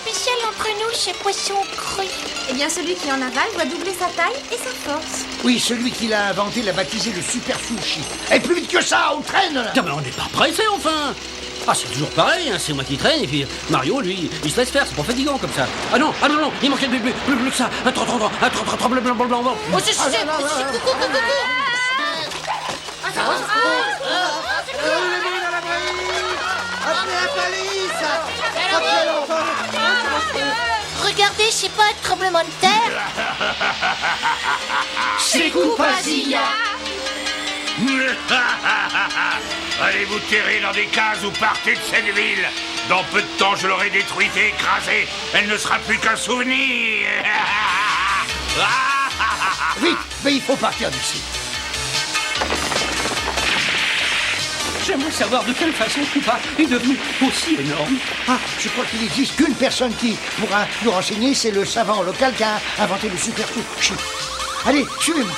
spécial entre nous, ces poissons crus. Eh bien, celui qui en avale doit doubler sa taille et sa force. Oui, celui qui l'a inventé l'a baptisé le Super Sushi. Et plus vite que ça, on traîne là. Non mais on n'est pas pressé enfin. Ah, c'est toujours pareil, hein, c'est moi qui traîne, et puis Mario, lui, il se laisse faire, c'est pas fatigant comme ça. Ah non, il manquait plus que ça. Attends, blanc. Oh, c'est coucou. Regardez, c'est pas un tremblement de terre. C'est Koupazilla. Allez vous terrer dans des cases ou partez de cette ville. Dans peu de temps, je l'aurai détruite et écrasée. Elle ne sera plus qu'un souvenir. Vite, mais il faut partir d'ici. J'aimerais savoir de quelle façon Koopa est devenu aussi énorme. Ah, je crois qu'il n'existe qu'une personne qui pourra nous renseigner, c'est le savant local qui a inventé le Super Sushi. Allez, suivez-moi.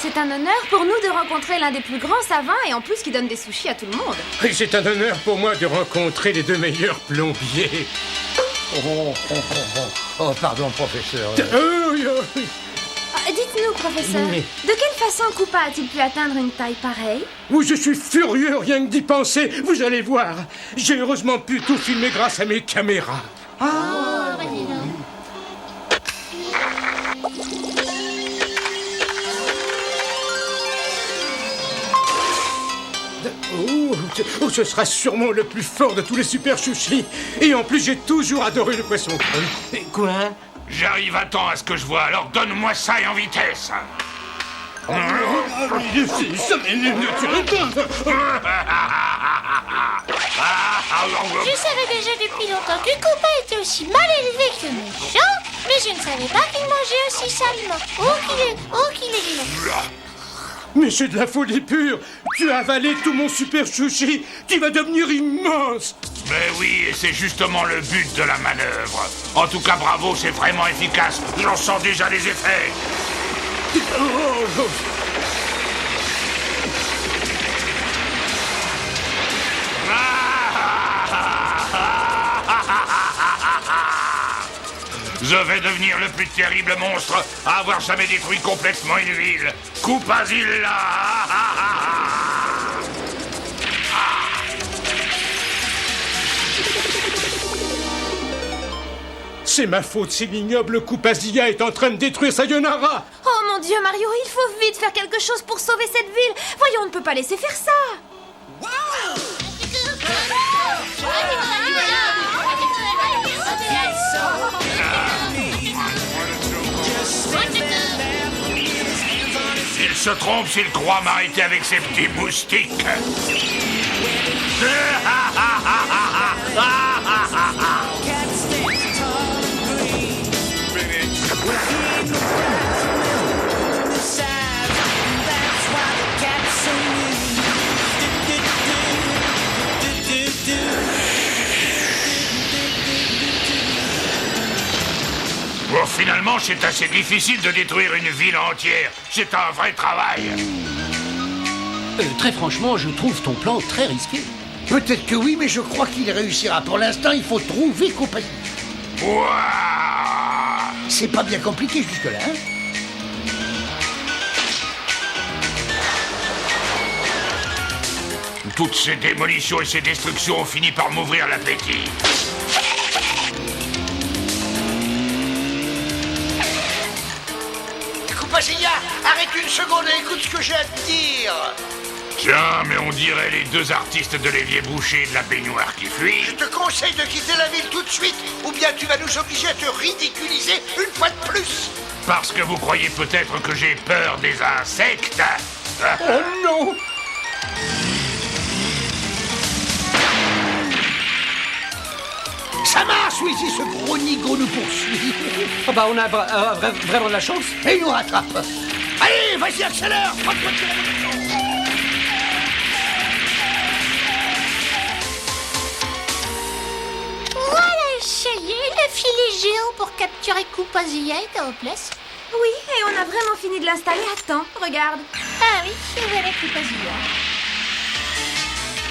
C'est un honneur pour nous de rencontrer l'un des plus grands savants et en plus qui donne des sushis à tout le monde. Et c'est un honneur pour moi de rencontrer les 2 meilleurs plombiers. Oh, pardon, professeur. Dites-nous, professeur, Oui. de quelle façon Koopa a-t-il pu atteindre une taille pareille? Oui, je suis furieux rien que d'y penser. Vous allez voir. J'ai heureusement pu tout filmer grâce à mes caméras. Oh, ce sera sûrement le plus fort de tous les super sushis. Et en plus, j'ai toujours adoré le poisson cru. Quoi? J'arrive à temps à ce que je vois, alors donne-moi ça et en vitesse. Je savais déjà depuis longtemps que Koopa était aussi mal élevé que méchant, mais je ne savais pas qu'il mangeait aussi salement. Oh, qu'il est vilain. Mais c'est de la folie pure. Tu as avalé tout mon super sushi qui va devenir immense. Mais oui, et c'est justement le but de la manœuvre. En tout cas, bravo, c'est vraiment efficace. J'en sens déjà les effets. Je vais devenir le plus terrible monstre à avoir jamais détruit complètement une ville. Koupazilla. C'est ma faute si l'ignoble Koupazilla est en train de détruire Sayonara. Oh mon Dieu, Mario, il faut vite faire quelque chose pour sauver cette ville. Voyons, on ne peut pas laisser faire ça. Il se trompe s'il croit m'arrêter avec ses petits moustiques. Bon, finalement, c'est assez difficile de détruire une ville entière. C'est un vrai travail. Très franchement, je trouve ton plan très risqué. Peut-être que oui, mais je crois qu'il réussira. Pour l'instant, il faut trouver Koupazilla. Ouah! C'est pas bien compliqué jusque-là, hein? Toutes ces démolitions et ces destructions ont fini par m'ouvrir l'appétit. Koupazilla, arrête une seconde et écoute ce que j'ai à te dire. Tiens, mais on dirait les 2 artistes de l'évier bouché et de la baignoire qui fuient. Je te conseille de quitter la ville tout de suite, ou bien tu vas nous obliger à te ridiculiser une fois de plus. Parce que vous croyez peut-être que j'ai peur des insectes. Oh non. Ça marche, Luigi, ce gros nigo nous poursuit. Ah bah on a vraiment de la chance. Et il nous rattrape. Allez, vas-y, accélère. Frotte-toi sur la moto. Voilà, ça y est, le filet géant pour capturer Koupazilla est en place. Oui, et on a vraiment fini de l'installer à temps. Regarde. Ah oui, voilà Koupazilla.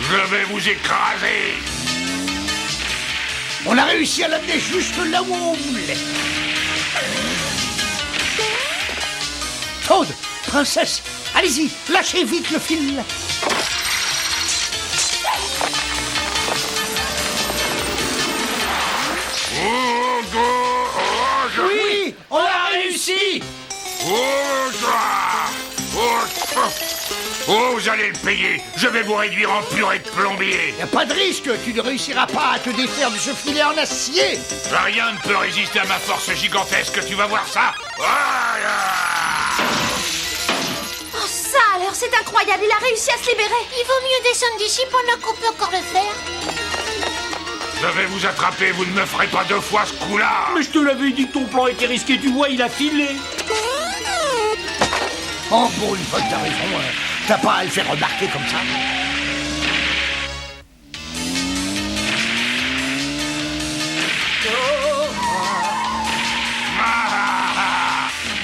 Je vais vous écraser. On a réussi à l'amener juste là où on voulait. Toad, princesse, allez-y, lâchez vite le fil. Oui, on a réussi. Oh, vous allez le payer. Je vais vous réduire en purée de plombier. Y a pas de risque, tu ne réussiras pas à te défaire de ce filet en acier. Rien ne peut résister à ma force gigantesque, tu vas voir ça. Oh, ça alors, c'est incroyable, il a réussi à se libérer. Il vaut mieux descendre d'ici pendant qu'on peut encore le faire. Je vais vous attraper, vous ne me ferez pas deux fois ce coup-là. Mais je te l'avais dit que ton plan était risqué, tu vois, il a filé. Oh, pour une fois que t'as raison, t'as pas à le faire remarquer comme ça.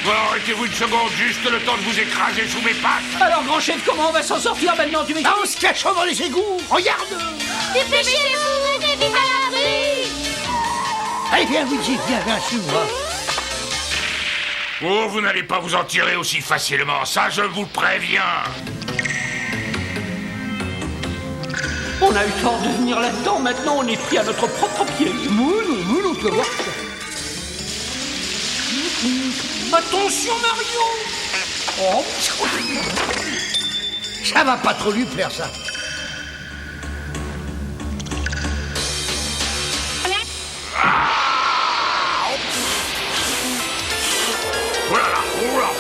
Bon, arrêtez-vous une seconde, juste le temps de vous écraser sous mes pattes. Alors, grand chef, comment on va s'en sortir maintenant, tu m'expliques? En se cachant dans les égouts, regarde. Dépêchez-vous, venez vite à l'abri. Allez, viens, Luigi, viens, suis-moi. Oh, vous n'allez pas vous en tirer aussi facilement, ça je vous le préviens. On a eu tort de venir là-dedans, maintenant on est pris à notre propre piège. Moulou, tu vas voir. Attention, Mario! Oh. Ça va pas trop lui plaire, ça. Oula.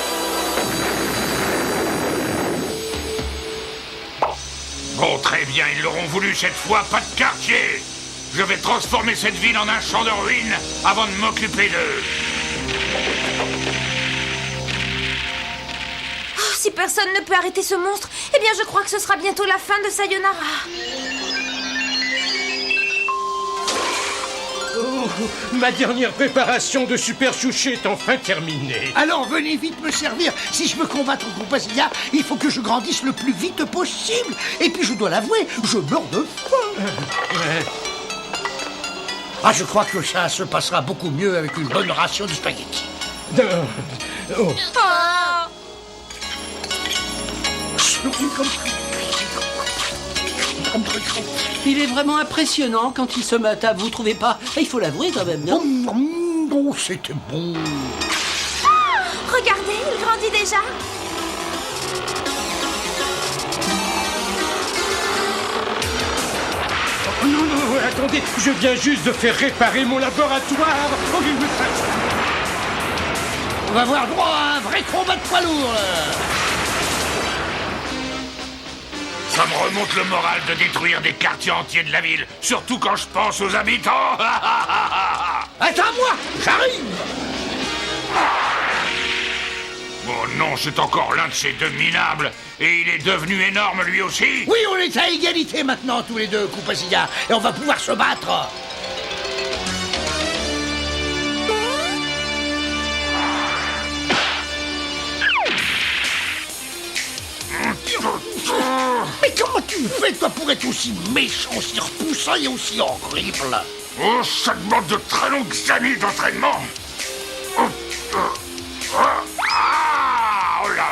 Bon, très bien, ils l'auront voulu cette fois, pas de quartier. Je vais transformer cette ville en un champ de ruines avant de m'occuper d'eux. Oh, si personne ne peut arrêter ce monstre, eh bien je crois que ce sera bientôt la fin de Sayonara. Oh, ma dernière préparation de Super Chouchi est enfin terminée. Alors venez vite me servir. Si je veux combattre Compasilia, il faut que je grandisse le plus vite possible. Et puis je dois l'avouer, je meurs de faim. Ah, je crois que ça se passera beaucoup mieux avec une bonne ration de spaghettis. Oh. Il est vraiment impressionnant quand il se met à table, vous trouvez pas? Il faut l'avouer quand même, non? Oh, c'était bon. Regardez, il grandit déjà. Oh, non, attendez, je viens juste de faire réparer mon laboratoire. Oh, On va avoir droit à un vrai combat de poids lourd, là. Ça me remonte le moral de détruire des quartiers entiers de la ville, surtout quand je pense aux habitants. Attends-moi, j'arrive. Oh non, c'est encore l'un de ces deux minables, et il est devenu énorme lui aussi. Oui, on est à égalité maintenant, tous les deux, Compasilia, et on va pouvoir se battre. Mais comment tu fais, toi, pour être aussi méchant, aussi repoussant et aussi horrible? Oh, ça demande de très longues années d'entraînement. Oh là là.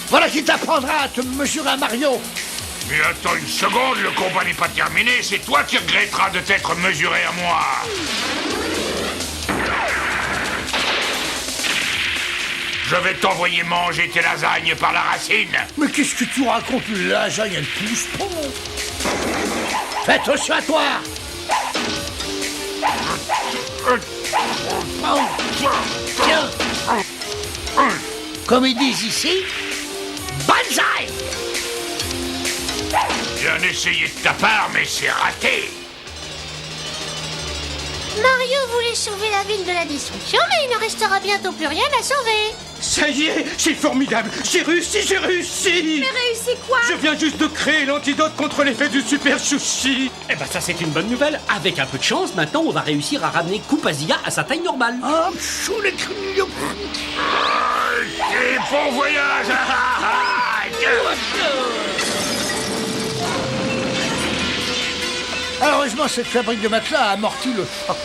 Voilà qui t'apprendra à te mesurer à Mario. Mais attends une seconde, le combat n'est pas terminé, c'est toi qui regretteras de t'être mesuré à moi. Je vais t'envoyer manger tes lasagnes par la racine. Mais qu'est-ce que tu racontes? Une lasagne, elle pousse pas. Fais attention à toi. Oh. Tiens. Comme ils disent ici, banzai. Bien essayé de ta part, mais c'est raté. Mario voulait sauver la ville de la destruction, mais il ne restera bientôt plus rien à sauver. Ça y est, c'est formidable. J'ai réussi. Mais réussi quoi? Je viens juste de créer l'antidote contre l'effet du super chouchi. Eh ben ça c'est une bonne nouvelle. Avec un peu de chance, maintenant on va réussir à ramener Koupazia à sa taille normale. Ah, chou les crignos. Et bon voyage. Heureusement, cette fabrique de matelas a amorti le choc.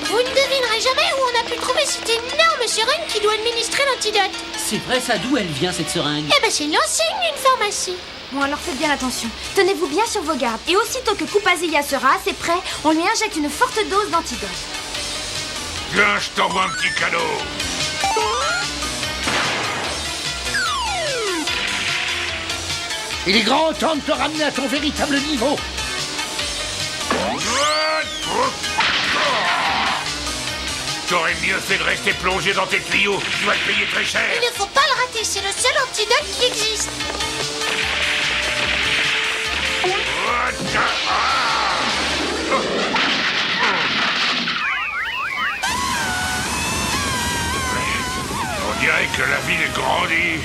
Vous ne devinerez jamais où on a pu trouver cette énorme seringue qui doit administrer l'antidote. C'est vrai ça, d'où elle vient cette seringue? Eh ben, c'est l'enseigne d'une pharmacie. Bon, alors faites bien attention. Tenez-vous bien sur vos gardes. Et aussitôt que Koupazia sera assez prêt, on lui injecte une forte dose d'antidote. Viens, je t'envoie un petit cadeau. Il est grand temps de te ramener à ton véritable niveau. T'aurais mieux fait de rester plongé dans tes tuyaux. Tu vas te payer très cher. Il ne faut pas le rater, c'est le seul antidote qui existe. On dirait que la ville grandit.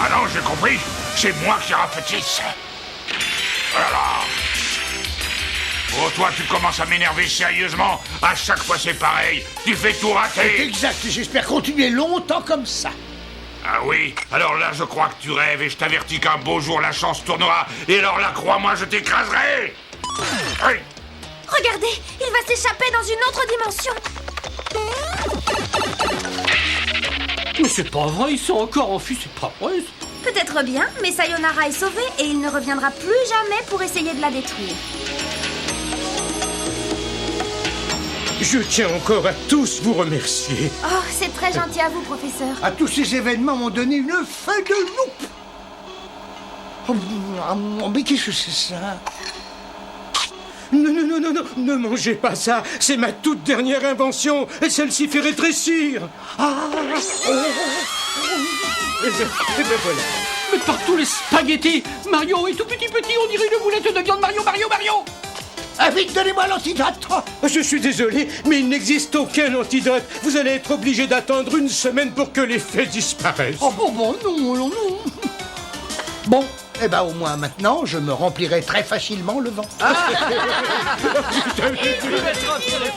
Ah non, j'ai compris. C'est moi qui rapetisse. Voilà. Oh, toi, tu commences à m'énerver sérieusement. À chaque fois, c'est pareil. Tu fais tout C'est rater. exact, j'espère continuer longtemps comme ça. Ah oui, alors là, je crois que tu rêves et je t'avertis qu'un beau jour, la chance tournera. Et alors là, crois-moi, je t'écraserai. Oui. Regardez, il va s'échapper dans une autre dimension. Mais c'est pas vrai, ils sont encore enfui, c'est pas vrai. Peut-être bien, mais Sayonara est sauvé et il ne reviendra plus jamais pour essayer de la détruire. Je tiens encore à tous vous remercier. Oh, c'est très gentil à vous, professeur. À tous ces événements m'ont donné une feuille de loupe. Oh, mais qu'est-ce que c'est ça? Non, ne mangez pas ça. C'est ma toute dernière invention et celle-ci fait rétrécir. Et ben voilà. Mais partout les spaghettis. Mario est tout petit, on dirait une boulette de viande. Mario. Ah vite, donnez-moi l'antidote. Je suis désolé, mais il n'existe aucun antidote. Vous allez être obligé d'attendre une semaine pour que l'effet disparaisse. Oh bon, non. Bon, eh ben au moins maintenant, je me remplirai très facilement le ventre. Il va se remplir les